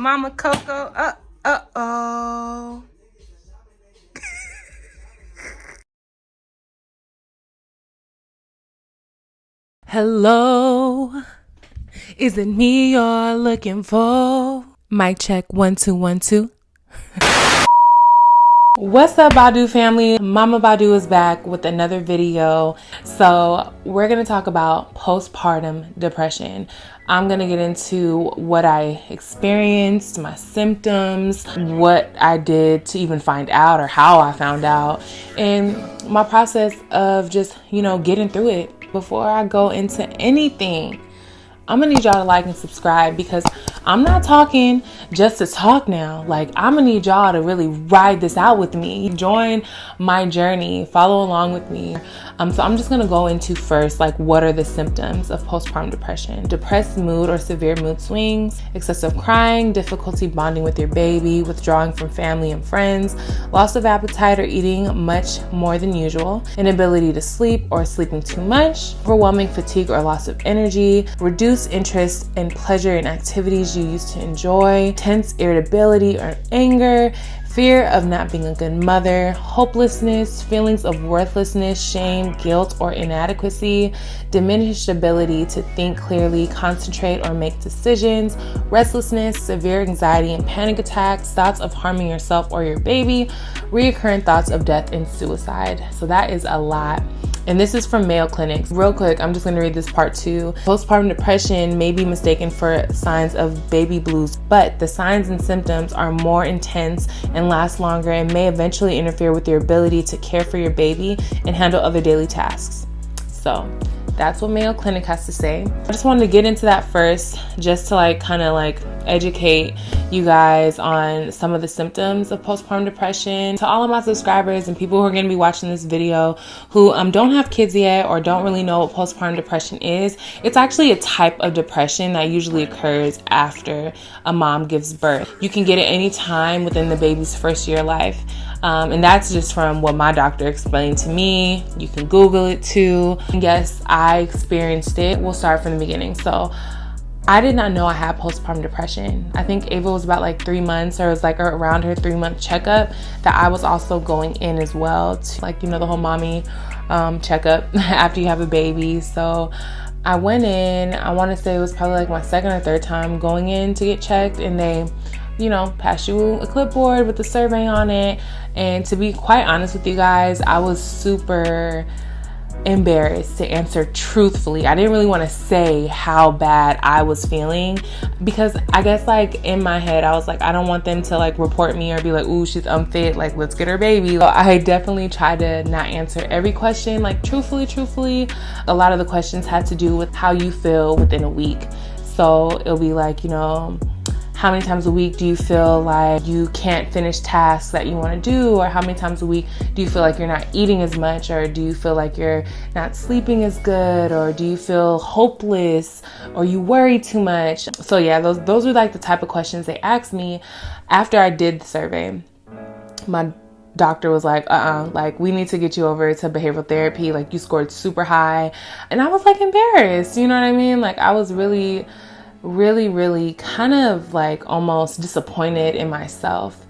Mama Coco. Uh-oh. Hello. Is it me you're looking for? Mic check 1 2 1 2. What's up, Badu family? Mama Badu is back with another video. So we're going to talk about postpartum depression. I'm going to get into what I experienced, my symptoms, what I did to even find out or how I found out, and my process of just, getting through it. Before I go into anything, I'm gonna need y'all to like and subscribe, because I'm not talking just to talk now. Like, I'm gonna need y'all to really ride this out with me. Join my journey, follow along with me. So I'm just gonna go into first, like, what are the symptoms of postpartum depression? Depressed mood or severe mood swings, excessive crying, difficulty bonding with your baby, withdrawing from family and friends, loss of appetite or eating much more than usual, inability to sleep or sleeping too much, overwhelming fatigue or loss of energy, reduced interest and pleasure in activities you used to enjoy, tense irritability or anger, fear of not being a good mother, hopelessness, feelings of worthlessness, shame, guilt, or inadequacy, diminished ability to think clearly, concentrate, or make decisions, restlessness, severe anxiety and panic attacks, thoughts of harming yourself or your baby, recurrent thoughts of death and suicide. So that is a lot. And this is from Mayo Clinics. Real quick, I'm just going to read this part too. Postpartum depression may be mistaken for signs of baby blues, but the signs and symptoms are more intense and last longer and may eventually interfere with your ability to care for your baby and handle other daily tasks. So that's what Mayo Clinic has to say. I just wanted to get into that first, just to educate you guys on some of the symptoms of postpartum depression. To all of my subscribers and people who are going to be watching this video who don't have kids yet or don't really know what postpartum depression is, it's actually a type of depression that usually occurs after a mom gives birth. You can get it any time within the baby's first year of life. And that's just from what my doctor explained to me. You can Google it too. And yes, I experienced it. We'll start from the beginning. So I did not know I had postpartum depression. I think Ava was about 3 months, or it was around her 3-month checkup, that I was also going in as well to the whole mommy checkup after you have a baby. So I went in, I want to say it was probably my second or third time going in to get checked, and they pass you a clipboard with a survey on it. And to be quite honest with you guys, I was super embarrassed to answer truthfully. I didn't really want to say how bad I was feeling, because I guess in my head I was I don't want them to report me or be ooh, she's unfit, let's get her baby. So I definitely tried to not answer every question truthfully. A lot of the questions had to do with how you feel within a week. So it'll be how many times a week do you feel like you can't finish tasks that you want to do? Or how many times a week do you feel like you're not eating as much? Or do you feel like you're not sleeping as good? Or do you feel hopeless? Or you worry too much? So yeah, those are the type of questions they asked me after I did the survey. My doctor was we need to get you over to behavioral therapy. You scored super high. And I was embarrassed, you know what I mean? I was really kind of almost disappointed in myself.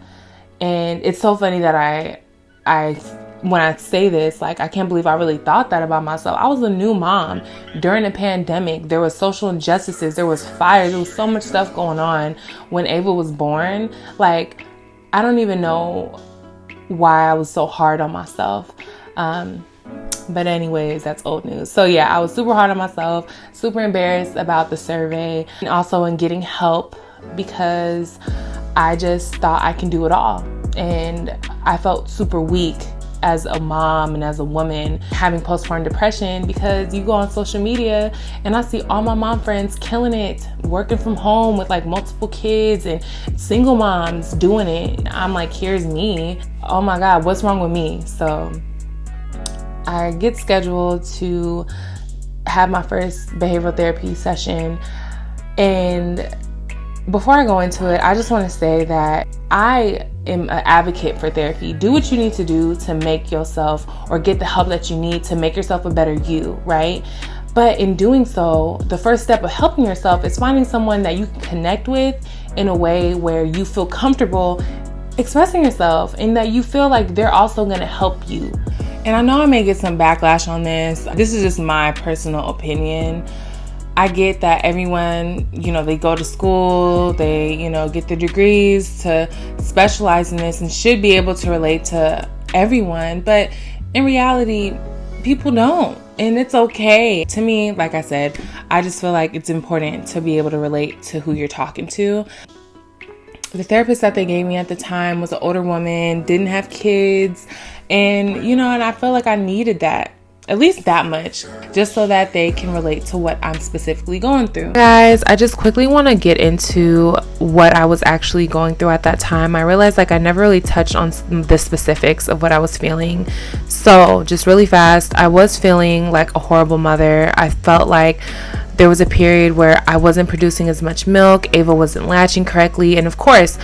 And it's so funny that I when I say this, I can't believe I really thought that about myself. I was a new mom during a pandemic. There was social injustices, there was fires, there was so much stuff going on when Ava was born. I don't even know why I was so hard on myself. But anyways, that's old news. So yeah, I was super hard on myself, super embarrassed about the survey, and also in getting help, because I just thought I can do it all. And I felt super weak as a mom and as a woman having postpartum depression, because you go on social media and I see all my mom friends killing it, working from home with multiple kids, and single moms doing it. I'm here's me. Oh my God, what's wrong with me? So I get scheduled to have my first behavioral therapy session. And before I go into it, I just want to say that I am an advocate for therapy. Do what you need to do to make yourself, or get the help that you need to make yourself a better you, right? But in doing so, the first step of helping yourself is finding someone that you can connect with in a way where you feel comfortable expressing yourself and that you feel like they're also going to help you. And I know I may get some backlash on this. This is just my personal opinion. I get that everyone, they go to school, they, get their degrees to specialize in this and should be able to relate to everyone. But in reality, people don't. And it's okay. To me, like I said, I just feel like it's important to be able to relate to who you're talking to. The therapist that they gave me at the time was an older woman, didn't have kids. And, and I feel like I needed that. At least that much, just so that they can relate to what I'm specifically going through. Guys, I just quickly want to get into what I was actually going through at that time. I realized I never really touched on the specifics of what I was feeling. So just really fast, I was feeling like a horrible mother. I felt like there was a period where I wasn't producing as much milk, Ava wasn't latching correctly, and of course,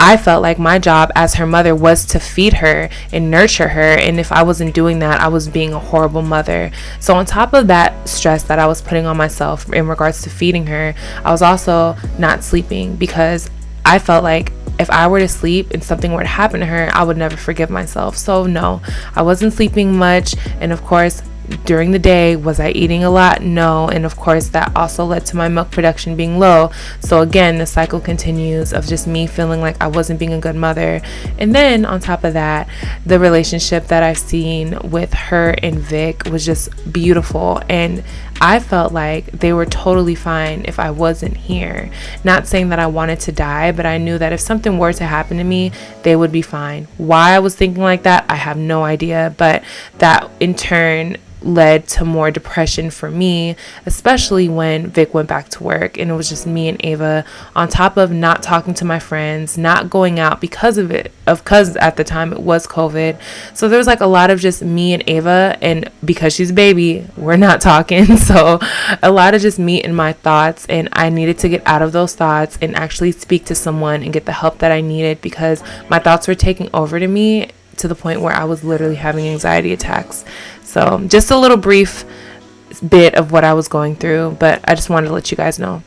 I felt like my job as her mother was to feed her and nurture her. And if I wasn't doing that, I was being a horrible mother. So on top of that stress that I was putting on myself in regards to feeding her, I was also not sleeping because I felt like if I were to sleep and something were to happen to her, I would never forgive myself. So no, I wasn't sleeping much. And of course, during the day, was I eating a lot? No. And of course, that also led to my milk production being low. So again, the cycle continues of just me feeling like I wasn't being a good mother. And then on top of that, the relationship that I've seen with her and Vic was just beautiful. And I felt like they were totally fine if I wasn't here. Not saying that I wanted to die, but I knew that if something were to happen to me, they would be fine. Why I was thinking like that, I have no idea. But that in turn led to more depression for me, especially when Vic went back to work and it was just me and Ava, on top of not talking to my friends, not going out because at the time it was COVID. So there was like a lot of just me and Ava, and because she's a baby, we're not talking. So a lot of just me and my thoughts, and I needed to get out of those thoughts and actually speak to someone and get the help that I needed because my thoughts were taking over to me to the point where I was literally having anxiety attacks. So just a little brief bit of what I was going through, but I just wanted to let you guys know.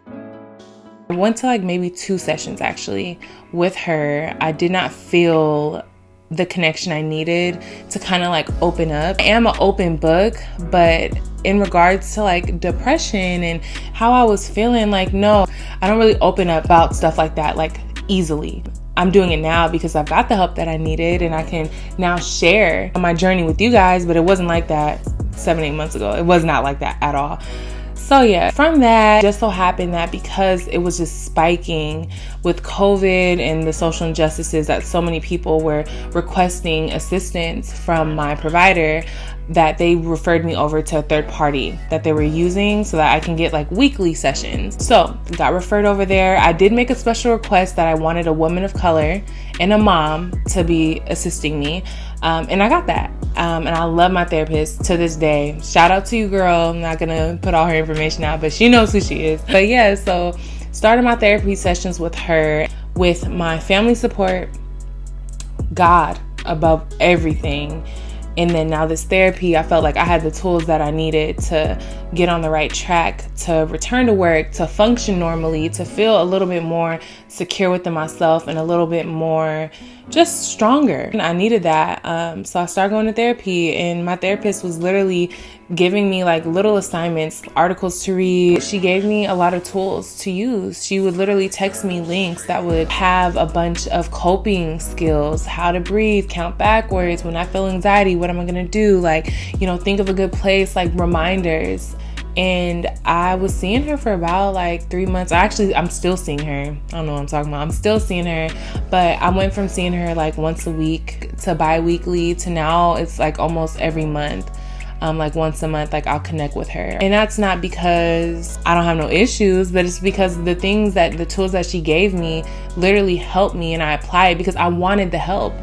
I went to maybe 2 sessions actually with her. I did not feel the connection I needed to kind of open up. I am an open book, but in regards to depression and how I was feeling, no, I don't really open up about stuff like that easily. I'm doing it now because I've got the help that I needed and I can now share my journey with you guys, but it wasn't like that 7-8 months ago. It was not like that at all. So yeah, from that, just so happened that because it was just spiking with COVID and the social injustices that so many people were requesting assistance from my provider, that they referred me over to a third party that they were using so that I can get weekly sessions. So got referred over there. I did make a special request that I wanted a woman of color and a mom to be assisting me. And I got that. And I love my therapist to this day. Shout out to you, girl. I'm not gonna put all her information out, but she knows who she is. But yeah, so started my therapy sessions with her, with my family support, God above everything. And then now this therapy, I felt like I had the tools that I needed to get on the right track, to return to work, to function normally, to feel a little bit more secure within myself and a little bit more just stronger. And I needed that. So I started going to therapy, and my therapist was literally giving me little assignments, articles to read. She gave me a lot of tools to use. She would literally text me links that would have a bunch of coping skills, how to breathe, count backwards, when I feel anxiety, what am I going to do? Think of a good place, reminders. And I was seeing her for about 3 months. I'm still seeing her. I don't know what I'm talking about. I'm still seeing her, but I went from seeing her once a week to bi-weekly to now it's almost every month. Once a month, I'll connect with her. And that's not because I don't have no issues, but it's because the tools that she gave me literally helped me, and I applied because I wanted the help.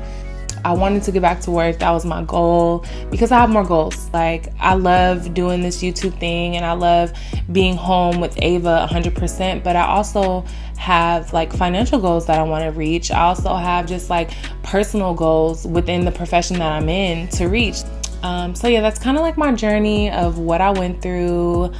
I wanted to get back to work. That was my goal because I have more goals. I love doing this YouTube thing and I love being home with Ava 100%, but I also have financial goals that I want to reach. I also have just personal goals within the profession that I'm in to reach. So yeah, that's kind of like my journey of what I went through,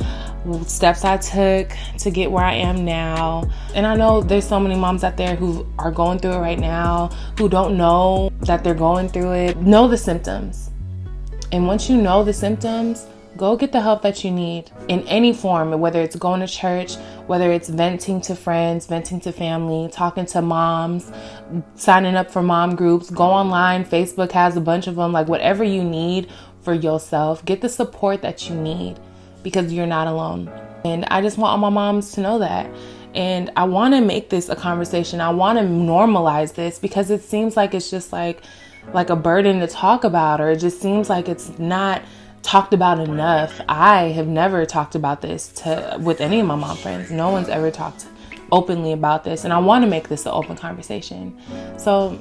steps I took to get where I am now. And I know there's so many moms out there who are going through it right now, who don't know that they're going through it. Know the symptoms. And once you know the symptoms, go get the help that you need in any form, whether it's going to church, whether it's venting to friends, venting to family, talking to moms, signing up for mom groups, go online. Facebook has a bunch of them. Like, whatever you need for yourself, get the support that you need, because you're not alone. And I just want all my moms to know that. And I want to make this a conversation. I want to normalize this, because it seems like it's just like a burden to talk about, or it just seems like it's not talked about enough. I have never talked about this with any of my mom friends. No one's ever talked openly about this, and I want to make this an open conversation. So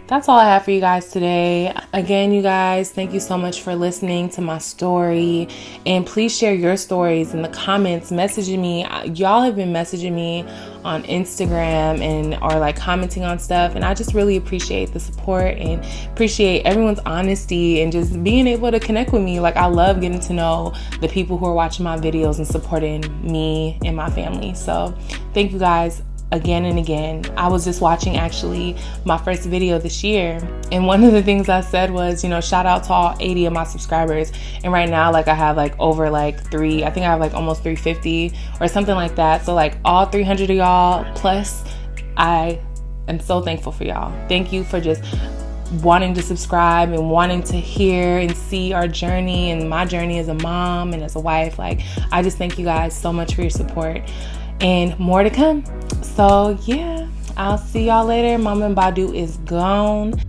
that's all I have for you guys today. Again, you guys, thank you so much for listening to my story. And please share your stories in the comments. Messaging me. Y'all have been messaging me on Instagram or like commenting on stuff. And I just really appreciate the support and appreciate everyone's honesty and just being able to connect with me. Like, I love getting to know the people who are watching my videos and supporting me and my family. So thank you guys again and again. I was just watching actually my first video this year, and one of the things I said was, shout out to all 80 of my subscribers. And right now, like, I have like over like I think I have like almost 350 or something like that. So like all 300 of y'all plus, I am so thankful for y'all. Thank you for just wanting to subscribe and wanting to hear and see our journey and my journey as a mom and as a wife. Like, I just thank you guys so much for your support, and more to come. So yeah, I'll see y'all later. Mama and Badu is gone.